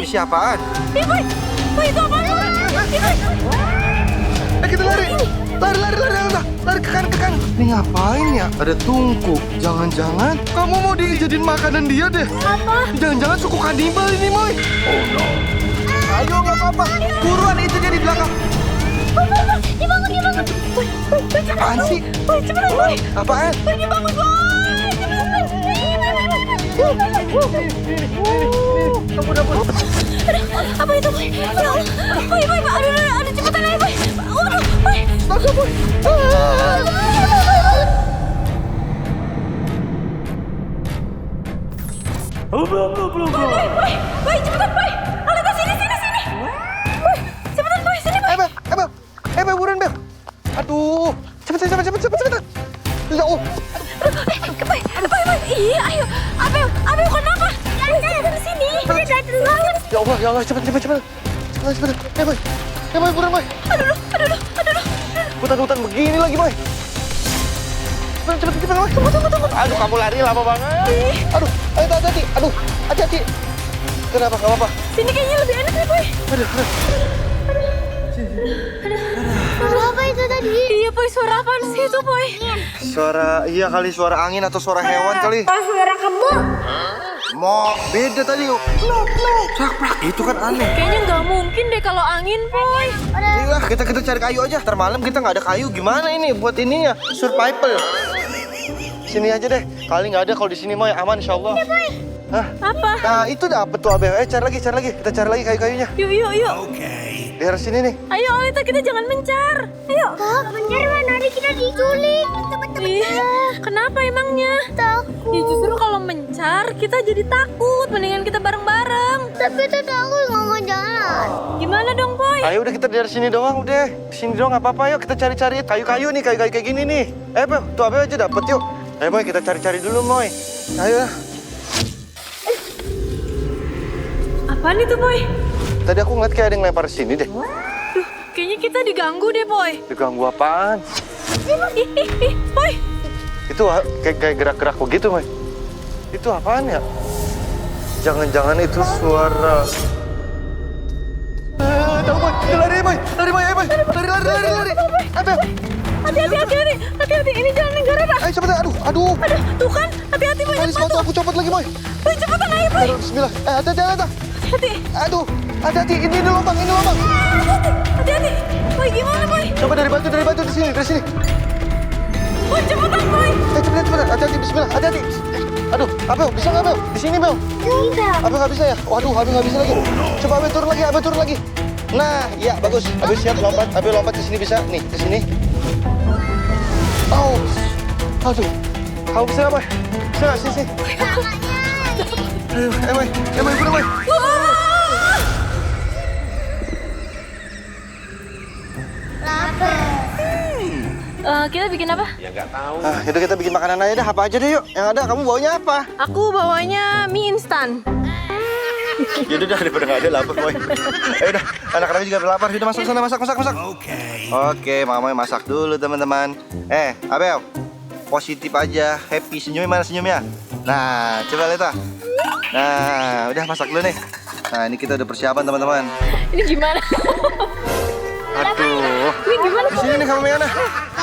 Misi apaan? Boy, itu apaan? Kita lari. Lari ke kanan. Ini ngapain ya? Ada tungku. Jangan-jangan kamu mau dijadiin makanan dia deh. Apa? Jangan-jangan suku kanibal ini, Moy. Oh no. Ayo, nggak apa-apa. Buruan itu dia di belakang. Dibangun. Boy, cepetan. Apaan sih? Boy, cepetan, Boy. Apaan? Boy, dibangun, Boy. Ampun. Apa itu, Boy? Ya Allah. Boy, aduh, cepetan aja, Boy. Aduh, Boy. Tangkap, Boy. Boy, cepetan, Boy. Alita, sini. Boy, cepetan, Boy, sini, Boy. Bel, buruan, Bel. Aduh, cepet. Ya, oh. Boy. Iya, ayo. Abel, kenapa? Dari sini. Ya Allah, cepet. Boy. Boy, buruan, Boy. Aduh. Hutan begini lagi, Boy. Cepet, Boy. Tunggu. Aduh, kamu lari lama banget. Aduh, ayo hati-hati. Aduh, hati-hati. Kenapa, gak apa-apa? Sini kayaknya lebih enak nih, Boy. Aduh. Suara apa itu tadi? Iya, Boy, suara apaan sih itu, Boy? Iya kali suara angin atau suara hewan kali. Suara kebo. Mau beda tadi yuk. Prak, itu kan aneh. Kayaknya nggak mungkin deh kalau angin, Boy. Iya, kita cari kayu aja. Ntar malam kita nggak ada kayu, gimana ini buat ininya? Survival. Sini aja deh. Kali nggak ada, kalau di sini mah aman insya Allah. Hah? Apa? Nah itu dapet tuh Abel. Cari lagi. Kita cari lagi kayu-kayunya. Yuk. Di arah sini nih. Ayo, Alita, kita jangan mencar. Ayo. Bener mana kita diculik. Kenapa emangnya? Takut. Ya justru kalau mencar, kita jadi takut. Mendingan kita bareng-bareng. Tapi itu takut nggak mau jalan. Gimana dong, Boy? Ayo udah kita dari sini doang udah. Di sini doang nggak apa-apa yuk. Kita cari-cari kayu-kayu nih, kayu-kayu kayak gini nih. Bel, tuh Abel aja dapet yuk. Ayo Boy, kita cari-cari dulu Boy. Ayo. Apaan itu, Boy? Tadi aku ngeliat kayak ada yang lempar sini deh. Duh, kayaknya kita diganggu deh, Boy. Diganggu apaan? Ih, Boy. Itu kayak gerak-gerak begitu, Boy. Itu apaan ya? Jangan-jangan itu suara... tahu, Boy. Lari, Boy. Ayo, Boy. Lari. Abel. Hati-hati. Ini jalan negara, dah. Ayo, cepet. Aduh. Tuh kan, hati-hati, Boy. Ayo, sepatu aku copot lagi, Boy. Boy, cepetan aja, Boy. Bismillah. Hati-hati. Hati. Aduh. Hati-hati. Ini lubang. Hati-hati. Boy, gimana, Boy? Coba dari batu di sini. Boy, cepetan, Boy. Cepet. Hati-hati. Bismillah. Hati-hati. Aduh, Abel, bisa nggak, Abel? Di sini, Bel. Tidak. Abel nggak bisa ya? Waduh, Abel nggak bisa lagi. Coba Abel turun lagi. Nah, iya bagus. Abel siap lompat. Abel lompat ke sini bisa. Nih, ke sini. Oh, aduh. Kamu bisa nggak, Boy? Bisa nggak? Sini. Ayo, Boy. Burung, Boy. Kita bikin apa? Yaudah kita bikin makanan aja dah. Apa aja deh yuk. Yang ada kamu bawanya apa? Aku bawanya mie instan. Yaudah dah, daripada nggak ada lapar, Boy. Ayo dah, anak-anak juga lapar. Yaudah masuk sana, masak. Oke, Mama masak dulu teman-teman. Abel, positif aja, happy. Senyumnya mana senyumnya? Nah, coba lihat. Nah, udah masak dulu nih. Nah, ini kita udah persiapan teman-teman. Ini gimana? Aduh. Ini gimana? Di sini nih kamu yang mana?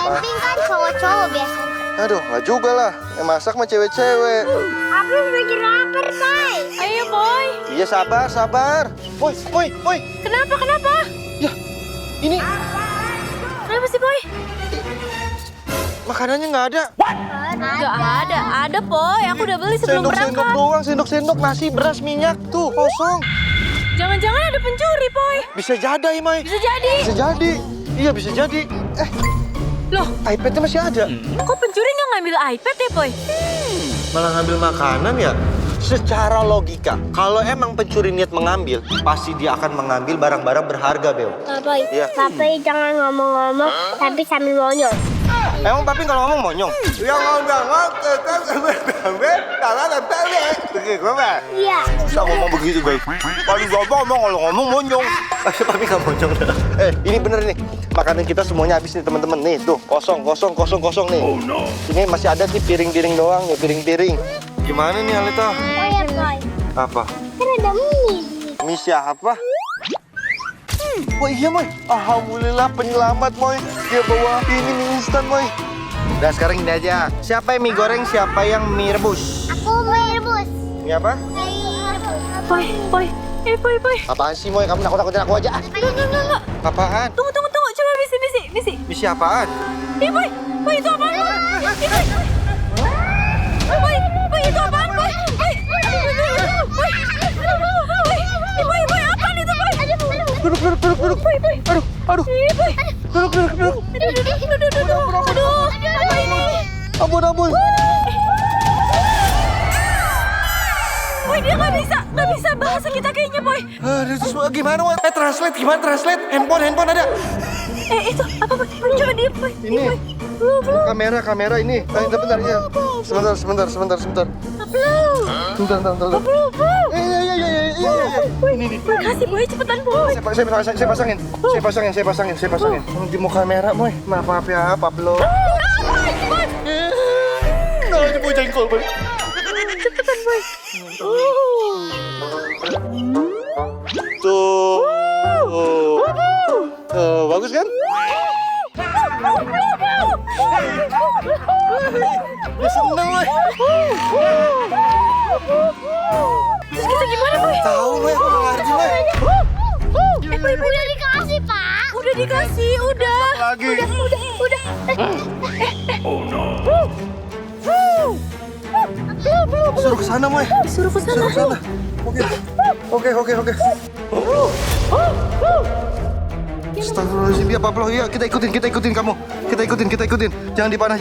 Camping kan cowok-cowok biasa. Aduh, nggak juga lah. Yang masak mah cewek-cewek. Aku lagi lapar, Pai. Ayo, Boy. Iya, sabar. Boy. Kenapa? Ya, ini Kenapa sih, Boy? makanannya nggak ada. Nggak ada. Ada, Boy. Aku udah beli sebelum Sendok-sendok berangkat. doang, sendok-sendok, nasi, beras, minyak. Tuh, kosong. Jangan-jangan ada pencuri, Boy. Bisa jadi, Mai. Bisa jadi. Bisa jadi. Iya, bisa jadi. Loh, iPad-nya masih ada. kok pencuri nggak ngambil iPad ya, Boy? Malah ngambil makanan ya? Secara logika, kalau emang pencuri niat mengambil, pasti dia akan mengambil barang-barang berharga, Bel. Papai, Iya. Papai jangan ngomong-ngomong tapi sambil monyong. Emang papi kalau ngomong monyong? Yang ngomong kita sambil tangan tepek. Begitu, Pak? Iya. Bisa ngomong begitu, guys. Paling ngomong kalau ngomong monyong. Papi nggak monyong. Ini bener nih. Makanan kita semuanya habis nih, teman-teman. Nih, tuh, kosong nih. Oh no. Ini masih ada sih piring-piring doang nih, piring-piring. Gimana nih, Alita? Oh ya, Pai. Apa? Kan ada mie. Mie siapa? Oh iya Moy, alhamdulillah penyelamat Moy. Dia bawa ini mie instan Moy. Udah sekarang ini aja. Siapa yang mie goreng, siapa yang mie rebus? Aku mau rebus. Mie apa? Boy. Boy. Apaan sih Moy? Kamu nakut-nakutin aku aja. Enggak. Apaan? Tunggu. Coba bisi. Mie siapaan? Boy, itu apaan, Boy? Boy, itu apaan, Boy? Boy, apaan itu, Boy? Duduk. Aduh. Duduk. Aduh, apa ini? Ampun. Boy, dia nggak bisa bahasa kita kayaknya, Boy. Aduh, gimana Moy? Translate, gimana translate? Handphone ada. Itu apa, Boy? Coba diem, Boy. Ini. Belum. Kamera ini. Bentar ya. Sebentar. Belum. Bentar. Iya. Ini. Makasih, Boy. Cepetan, Boy. Saya pasangin. Di muka kamera, Moy. Maaf ya, Pablo. Boy. Nah, ini mau jengkol, Boy. Cepetan, Boy. Tuh. Bagus kan? Dia seneng, Boy. Terus kita gimana, Boy? Tahu, Boy. Aku nggak ngerti, Boy. Boy. Udah dikasih, Pak. Udah dikasih, udah. Lagi. Udah. Suruh ke sana, Moy. Suruh ke sana. Oke. Astagfirullahaladzim, ya Pablo, ya kita ikutin kamu. Kita ikutin. Jangan dipanah.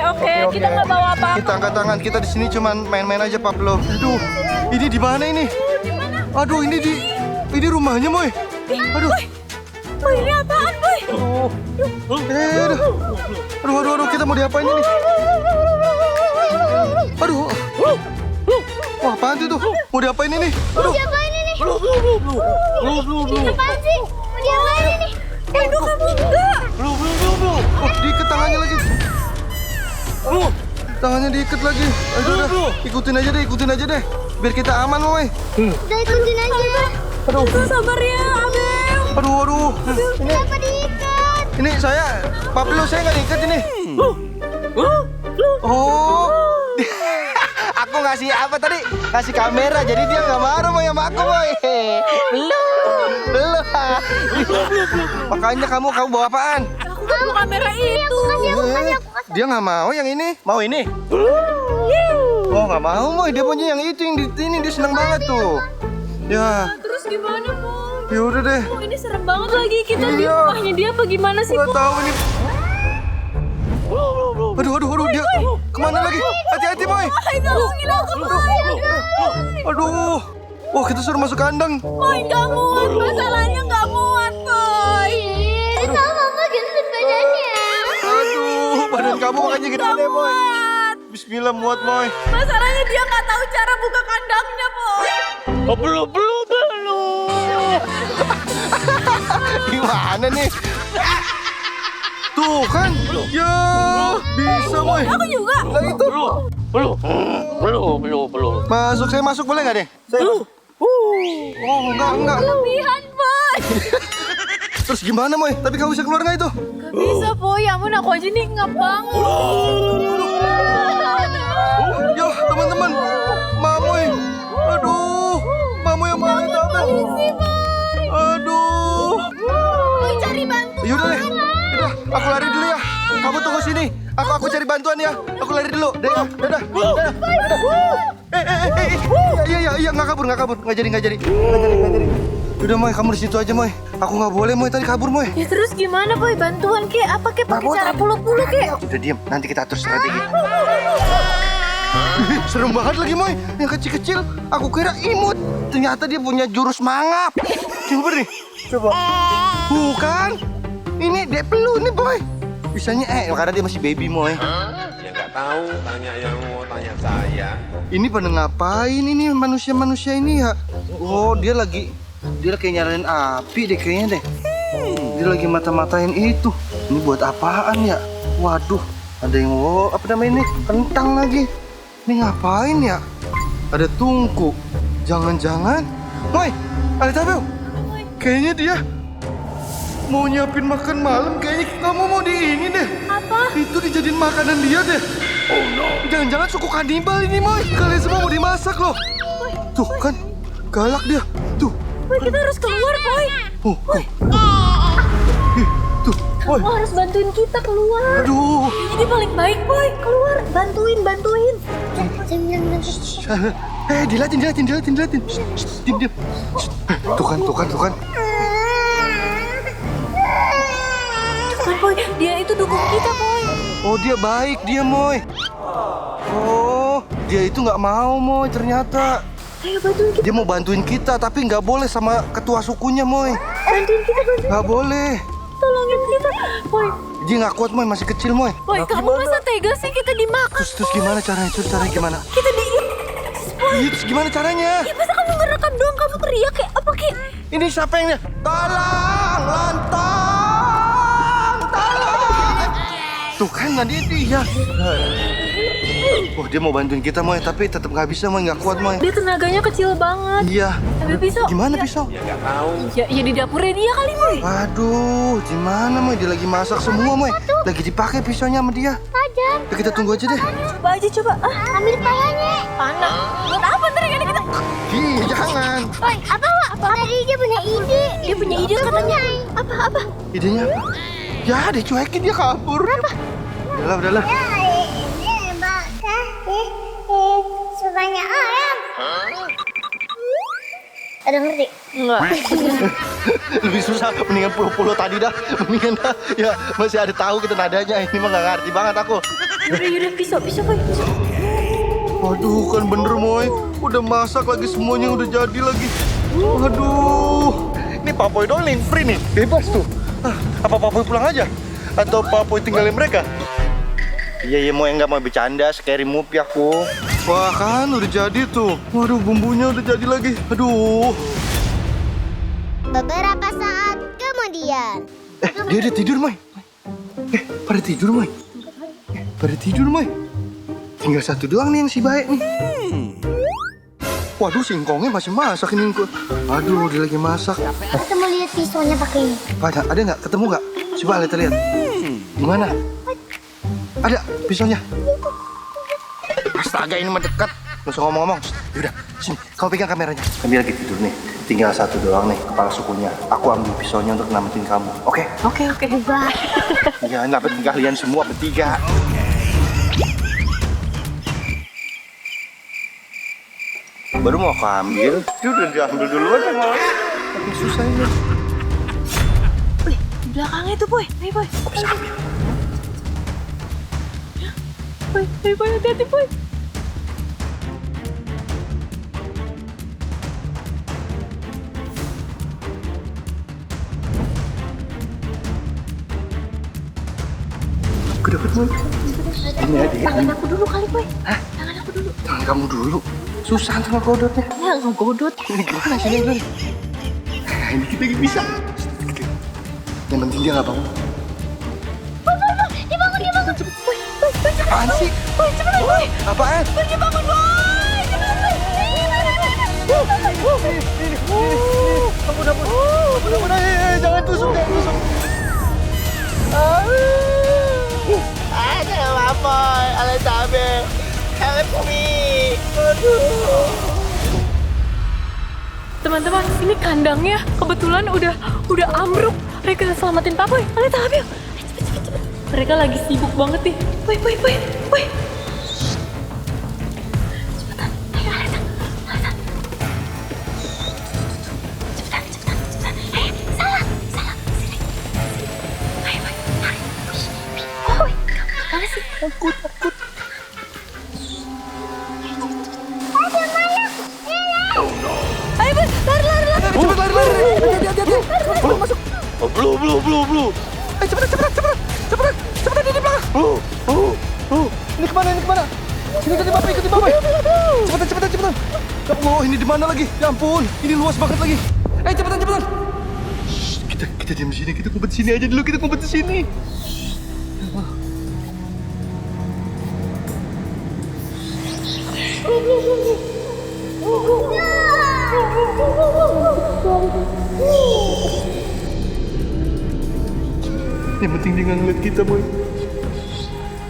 Oke. Kita nggak bawa apa-apa. Kita angkat tangan, kita di sini cuman main-main aja, Pablo. Aduh, ini di mana ini? Aduh, ini rumahnya, Moy. Aduh. Boy, ini apaan, Boy? Aduh, kita mau diapain ini? Aduh. Wah, apaan itu tuh? Mau diapain ini? Aduh. Diapain ini? Apaan sih? Mau diapain ini? Aduh, kamu enggak. Oh, diikat tangannya lagi. Tangannya diikat lagi. Aduh, udah. Ikutin aja deh. Biar kita aman, Moy. Udah ikutin aja. Aduh. Sabar ya, Abel. Aduh. Kenapa diikat? Ini Pablo saya nggak diikat ini. Oh. Aku ngasih apa tadi? Ngasih kamera, jadi dia nggak marah Moy sama aku, Moy. Belum. Makanya kamu bawa apaan? Aku bawa kamera itu. Dia nggak mau yang ini. Mau ini? Oh, nggak mau, Moy. Dia punya yang itu, yang di ini. Dia seneng banget tuh. Ya. Terus gimana, Boy? Ya udah deh. Oh, ini serem banget lagi. Kita di Iya. rumahnya dia apa gimana sih, Nggak Boy? tahu ini. Aduh, dia kemana lagi? Hati-hati, Moy. Tolongin aku, Boy. Aduh. Wah, kita suruh masuk kandang. Boy, nggak muat. Masalahnya nggak muat, Boy. Ini sama mama gendut badannya. Aduh, badan kamu makanya gede deh, Moy. Muat. Bismillah, muat, Moy. Masalahnya dia nggak tahu cara buka kandangnya, Boy. Belum. Gimana nih? Tuh kan? Ya, bisa, Moy. Aku juga. Nah, itu. Belum. Saya masuk boleh nggak deh? Oh, enggak. Kelebihan, Boy. Terus gimana, Moy? Tapi kamu bisa keluar nggak itu? Gak bisa, Boy. Ya ampun, aku aja nih ngap banget. Ya, teman-teman. Mamoy. Aduh. Mamoy yang paling tabel. Aduh. Boy, cari bantu. Yaudah deh. Yaudah, aku lari dulu ya. Kamu tunggu sini. Aku cari bantuan ya. Aku lari dulu. Dadah. Iya, nggak kabur. Nggak jadi. Udah, Moy, kamu di situ aja, Moy. Aku nggak boleh, Moy. Tadi kabur, Moy. Ya terus gimana, Boy? Bantuan kek? Apa kek? Pakai cara puluh-puluh kek? Udah diam. Nanti kita atur strategi. Serem banget lagi, Moy. Yang kecil-kecil. Aku kira imut. Ternyata dia punya jurus mangap. Coba nih. Coba. Bukan. Ini Depelu nih, Boy. Bisanya karena dia masih baby, Moy. Ya nggak tahu, tanya yang mau tanya saya. Ini pada ngapain ini manusia-manusia ini ya? Oh, dia kayak nyalain api deh kayaknya deh. Dia lagi mata-matain itu. Ini buat apaan ya? Waduh, ada yang apa namanya ini? Kentang lagi. Ini ngapain ya? Ada tungku. Jangan-jangan, Moy, ada tahu? Kayaknya dia mau nyiapin makan malam. Kayaknya kamu mau di ini deh. Apa? Itu dijadiin makanan dia deh. Oh no. Jangan-jangan suku kanibal ini, Moy. Kalian semua mau dimasak loh. Tuh kan, galak dia. Tuh. Boy, kita harus keluar, Boy. Oh. Ih, tuh, Moy. Kamu harus bantuin kita keluar. Aduh. Ini paling baik, Boy. Keluar, bantuin. Diliatin. Shh, diam. Tuh kan. Kan, Boy, dia itu dukung kita, Boy. Oh, dia baik dia, Moy. Oh, dia itu nggak mau, Moy, ternyata. Ayo bantuin kita. Dia mau bantuin kita, tapi nggak boleh sama ketua sukunya, Moy. Bantuin kita. Nggak boleh. Tolongin kita. Boy, Dia nggak kuat, Moy, masih kecil, Moy. Boy, kamu masa tega sih kita dimakan? Terus gimana caranya? Caranya gimana? Kita di... Iya, terus gimana caranya? Ya masa kamu ngerekam doang, kamu teriak kayak apa kayak... Ini siapa yang nih? Tolong, lontong, tolong. Tuh kan, nggak dia. Oh, dia mau bantuin kita, Moy, tapi tetap nggak bisa, Moy, nggak kuat, Moy. Dia tenaganya kecil banget. Iya. Ambil pisau. Gimana pisau? Ya nggak tahu. Ya di dapurnya dia kali, Boy. Aduh, gimana, Moy? Dia lagi masak semua, Moy. Lagi dipakai pisaunya sama dia. Tajam. Ya, kita tunggu aja deh. Coba. Ambil payanya. Panah. Buat apa ntar yang ada kita? Ih, jangan. Oi, apa? Tadi dia punya ide. Dia punya ide katanya. Apa? Idenya apa? Ya, dicuekin dia kabur. Udahlah. Sebanyak ayam. Ada ngerti? Enggak. Lebih susah, mendingan pulau-pulau tadi dah. Mendingan dah. Ya, masih ada tahu kita nadanya. Ini mah nggak ngerti banget aku. Yaudah, pisau, Boy. Waduh, kan bener, Moy. Udah masak lagi semuanya, udah jadi lagi. Waduh. Ini Papoy doang nih, free nih. Bebas tuh. Apa Papoy pulang aja? Atau Papoy tinggalin mereka? Iya, Moy, nggak mau bercanda. Scary movie aku. Wah, kan udah jadi tuh. Waduh, bumbunya udah jadi lagi. Aduh. Beberapa saat kemudian. Dia udah tidur, Moy. Pada tidur, Moy. Tinggal satu doang nih yang si baik nih. Waduh, singkongnya masih masak ini. Aduh, dia lagi masak. Kita mau lihat pisaunya pakai ini. Ada nggak? Ketemu nggak? Coba lihat. Gimana? Ada pisaunya. Astaga, ini mendekat. Nggak usah ngomong-ngomong. Yaudah, sini. Kamu pegang kameranya. Dia lagi tidur nih. Tinggal satu doang nih, kepala sukunya. Aku ambil pisaunya untuk nyelamatin kamu. Oke? Oke. Iya, nyelamatin kalian semua bertiga. Baru mau aku ambil, dia udah diambil duluan sama orang. Tapi susah ini. Wih, di belakangnya tuh, Boy. Ayo, Boy. Bisa ambil. Boy, hati-hati, Boy. Aku dapat, Boy. Ini ada. Tangan aku dulu kali, Boy. Hah? Tangan aku dulu. Tangan kamu dulu. Susah sama kodotnya. Ya, ngegodot. Ini gimana sih ini? Ini kita bisa. Yang penting dia nggak bangun. Dia bangun. Boy, cepet. Apaan sih? Boy, cepet, Boy. Apaan? Boy, dia bangun, Boy. Ampun. Jangan tusuk. Jangan apa-apa. Alah sabe. Help me. Aduh. Teman-teman, ini kandangnya kebetulan udah ambruk. Mereka selamatin Pak Boy. Ayo cepet. Mereka lagi sibuk banget nih. Boy. Cepetan. Ayo, Aleta. Cepetan. Salah. Sini. Ayo, Boy. Lari. Boy, mana sih? Takut. Ayo, Boy. Lari. Cepet lari. Hati-hati. Belum masuk. Belum. Ayo cepetan. Cepetan di belakang. Ini kemana? Sini ikuti Bapak. Cepetan. Ya Allah, ini di mana lagi? Ya ampun, ini luas banget lagi. Cepetan. Shh, kita diam di sini. Kita ngumpet di sini aja dulu. Kita ngumpet di sini. Yang penting dia nggak ngeliat kita, Boy.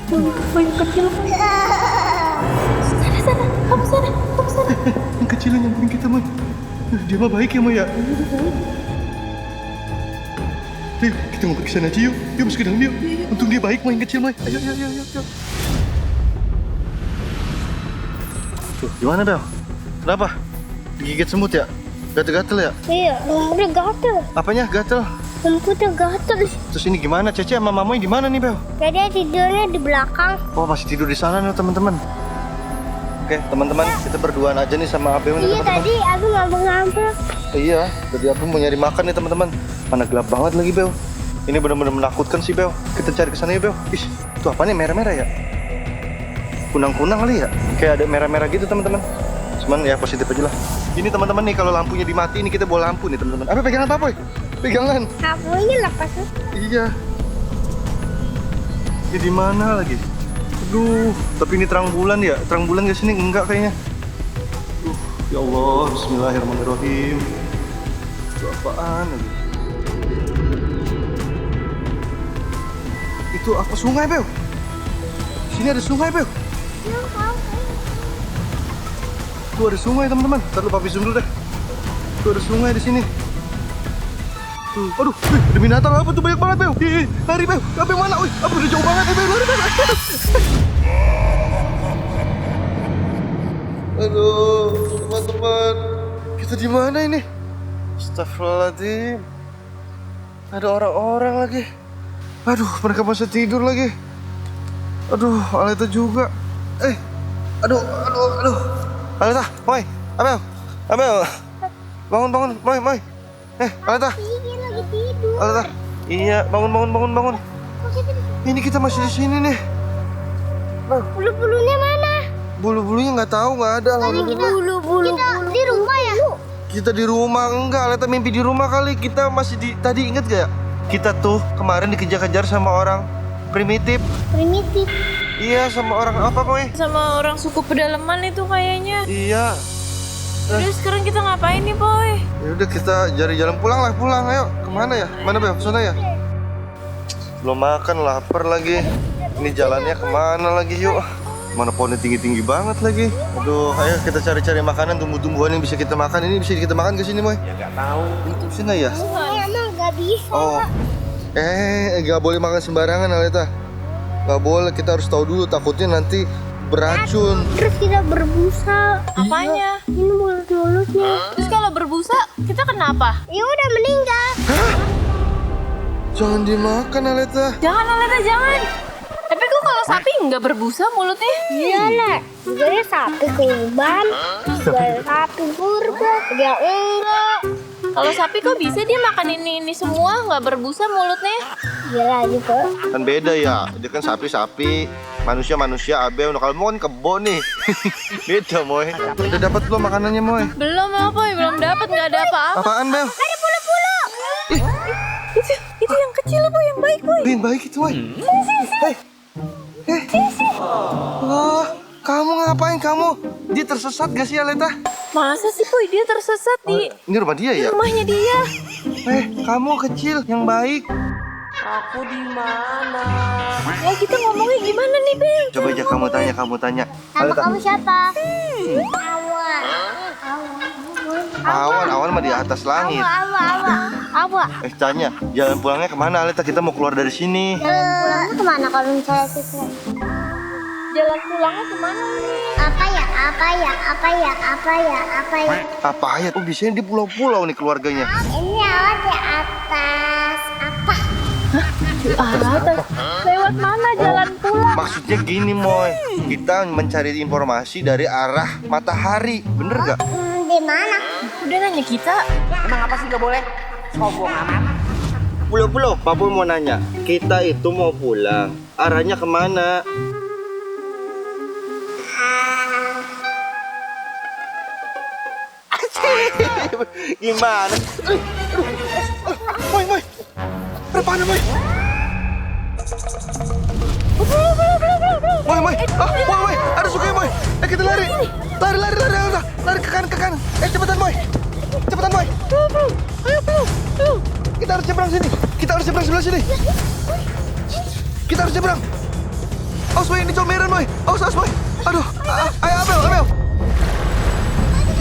Yang kecil. Sana, kamu sana. Yang kecil yang nyamperin kita, Boy. Dia mah baik ya, Boy ya. Kita ngumpet ke sana aja yuk. Yuk masuk ke dalam yuk. Untung dia baik, Boy, yang kecil, Boy. Ayo. Tuh, gimana, Bel? Kenapa? Digigit semut ya? Gatel-gatel ya? Iya, udah gatel. Apanya gatel? Rumputnya gatel. Terus ini gimana? Cece sama Mamoy di mana nih, Bel? Jadi tidurnya di belakang. Oh, masih tidur di sana nih, teman-teman. Oke, teman-teman, kita berduaan aja nih sama Abel nih, Iya, teman-teman. tadi aku ngambek-ngambek. Iya, tadi aku mau nyari makan nih, teman-teman. Mana gelap banget lagi, Bel. Ini benar-benar menakutkan sih, Bel. Kita cari ke sana ya, Bel. Ih, itu apa nih merah-merah ya? Kunang-kunang kali ya? Kayak ada merah-merah gitu, teman-teman. Cuman ya positif aja lah. Ini teman-teman nih, kalau lampunya dimati ini kita bawa lampu nih, teman-teman. Apa pegangan apa, Boy? Pegangan. Kamunya lepas. Iya. Ini di mana lagi? Aduh, tapi ini terang bulan ya? Terang bulan gak sini? Enggak kayaknya. Ya Allah, bismillahirrahmanirrahim. Itu apaan lagi? Itu apa sungai, Bel? Sini ada sungai, Bel. Tuh ada sungai, teman-teman. Ntar lu papi zoom dulu deh. Tuh ada sungai di sini. Tuh, aduh, ada binatang apa tuh banyak banget, Bel. Lari, Bel. Apa yang mana? Wih, apa udah jauh banget, Bel. Lari, Bel. Aduh, teman-teman. Kita di mana ini? Astagfirullahaladzim. Ada orang-orang lagi. Aduh, mereka masih tidur lagi. Aduh, Aleta juga. Aduh. Aleta, Moy, Abel. Bangun, Moy. Aleta. Iya, lagi tidur. Aleta. Iya, bangun. Ini kita masih di sini nih. Bulu-bulunya mana? Bulu-bulunya nggak tahu, nggak ada. Bulu-bulu. Kita di rumah ya? Kita di rumah enggak, Aleta mimpi di rumah kali. Kita masih di tadi inget gak? Kita tuh kemarin dikejar-kejar sama orang primitif. Primitif. Iya, sama orang apa, Moy? Sama orang suku pedalaman itu kayaknya. Iya. Udah sekarang kita ngapain nih, Boy? Ya udah kita cari jalan pulang. Ayo. Kemana ya? Mana, Bel? Sana ya? Belum makan, lapar lagi. Ini jalannya kemana lagi, yuk? Mana pohonnya tinggi-tinggi banget lagi. Aduh, ayo kita cari-cari makanan, tumbuh-tumbuhan yang bisa kita makan. Ini bisa kita makan ke sini, Moy? Ya nggak tahu. Itu sini ya? Emang nggak bisa. Oh. Nggak boleh makan sembarangan, Aleta. Nggak boleh, kita harus tahu dulu, takutnya nanti beracun. Terus kita berbusa. Apanya? Ini mulut-mulutnya. Terus kalau berbusa, kita kenapa? Ya udah meninggal. Jangan dimakan, Aleta. Jangan, Aleta, jangan. Tapi kok kalau sapi nggak berbusa mulutnya? Iya lah. Jadi sapi kurban. Jadi sapi kurban. Dia enggak. Kalau sapi kok bisa dia makan ini semua nggak berbusa mulutnya? Iya lah juga. Kan beda ya, dia kan sapi-sapi, manusia, Abel. Nah, kalau mau kan kebo nih. Beda, Moy. Udah dapat belum makanannya, Moy? Belum, Boy, belum dapat, nggak ada apa-apa. Apaan, Bel? Ada bulu-bulu. Itu yang kecil, Boy, yang baik, Boy. Yang baik itu, Moy. Wah, kamu ngapain kamu? Dia tersesat gak sih, Aleta? Masa sih, Boy, dia tersesat di Ini rumah dia ya? rumahnya dia? Kamu kecil, yang baik. Aku di mana? Ya kita ngomongnya gimana nih, Bel? Coba aja kamu tanya. Nama Aleta. kamu siapa? Awan mah di atas langit. Awa. Tanya, jalan pulangnya kemana, Aleta? Kita mau keluar dari sini. Pulangnya kemana kalau misalnya kita? Jalan pulangnya kemana nih? Apa ya? Apa ya? Oh, biasanya di pulau-pulau nih keluarganya. Ini awal di atas apa? Atas. Lewat mana jalan pulang? Maksudnya gini, Moy. Kita mencari informasi dari arah matahari. Bener gak? Di mana? Udah nanya kita. Emang apa sih nggak boleh? Sombong amat. Pulau-pulau, Papa mau nanya. Kita itu mau pulang. Arahnya kemana? Gimana? Moy. Apaan, Moy? Moy. Moy. Ada sungai, Moy. Kita lari. Lari ke kanan. Cepetan, Moy. kita harus nyebrang sini. Kita harus nyebrang sebelah sini. Kita harus nyebrang. Awas boy, ini comberan boy. Awas boy. Aduh, ayo Abel.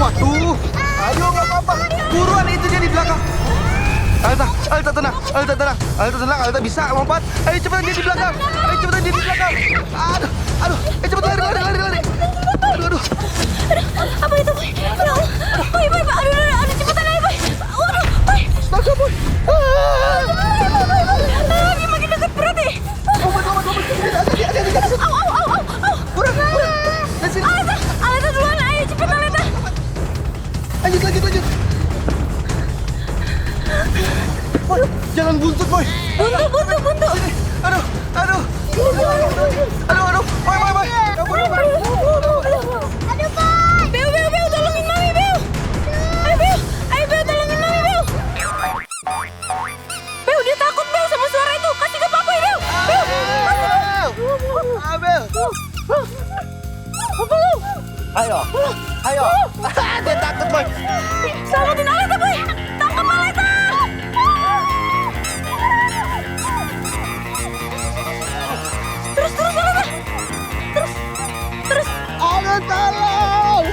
Waduh, ayo nggak apa-apa. Buruan itu dia di belakang. Alta tenang. Alta bisa lompat. Ayo cepetan dia di belakang. Aduh, cepetan lari. Aduh. Apa itu, Boy? Ya Allah. Boy, aduh, cepetan aja, Boy. Waduh, Boy. Astaga boy. Lagi makin dekat perut nih. Lompat. Hati. Au. Buruan. Dari sini. Aleta duluan, ayo cepet Aleta. Lanjut. Boy, jangan buntut boy. Buntu. Sini. Aduh. Boy. Kabur. Aduh, Boy. Bel, tolongin Mami, Bel. Ayo, Bel, tolongin Mami, Bel. Bel, dia takut, Bel, sama suara itu. Kasih ke Papa, Bel. Abel. Apa lu? Ayo. Dia takut boy. Selamatin Aleta, Boy. Tangkap Aleta. Terus, Aleta. Terus. Aleta tolong.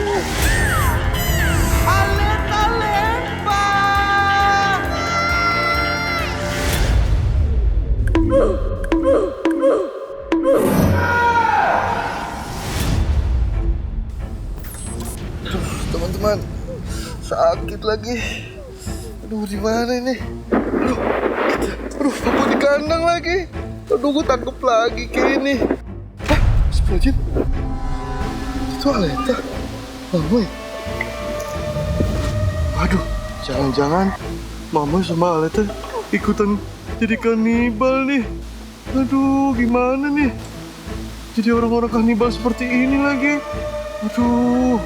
Aleta lempar. Teman-teman, sakit lagi. Aduh, di mana ini? Aduh, aku di kandang lagi. Aduh, gue tangkep lagi kayak ini. Hah? Astagfirullahaladzim. Itu Aleta. Mama ya? Aduh, jangan-jangan Mama sama Aleta ikutan jadi kanibal nih. Aduh, gimana nih? Jadi orang-orang kanibal seperti ini lagi. Aduh,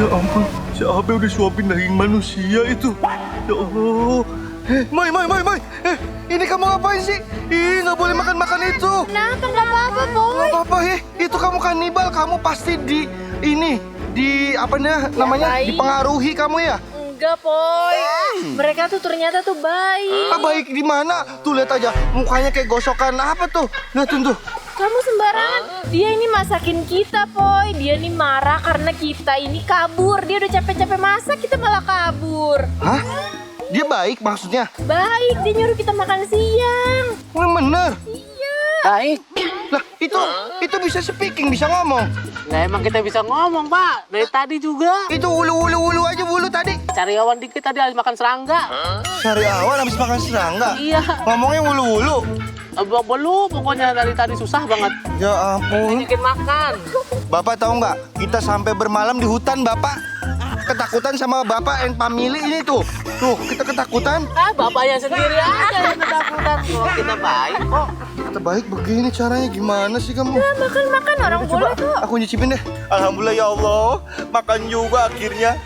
ya ampun, si Abel udah suapin daging manusia itu. Ya Allah. Mai. Ini kamu ngapain sih? Ih, nggak boleh makan itu. Kenapa? Nggak apa-apa, Boy. Nggak apa-apa, itu kamu kanibal. Kamu pasti namanya baik. dipengaruhi kamu ya? Enggak, Boy. Mereka tuh ternyata tuh baik. Baik di mana? Tuh lihat aja, mukanya kayak gosokan apa tuh? Lihat tuh. Kamu sembarangan. Dia ini masakin kita, Boy. Dia ini marah karena kita ini kabur. Dia udah capek-capek masak, kita malah kabur. Hah? Dia baik maksudnya? Baik, dia nyuruh kita makan siang. Bener. Baik. Lah, itu bisa speaking, bisa ngomong. Nah emang kita bisa ngomong, Pak. Dari tadi juga. Itu ulu aja tadi. Cari awan dikit tadi habis makan serangga. Cari awan habis makan serangga. Iya. Ngomongnya ulu. Belum, pokoknya dari tadi susah banget. Ya ampun. Bikin makan. Bapak tahu nggak? Kita sampai bermalam di hutan, Bapak. Ketakutan sama Bapak and family ini tuh. Tuh, kita ketakutan. Bapaknya sendiri aja yang ketakutan. Kalau kita baik kok. Kita baik begini caranya gimana sih kamu? Makan orang boleh tuh. Aku nyicipin deh. Alhamdulillah ya Allah, makan juga akhirnya.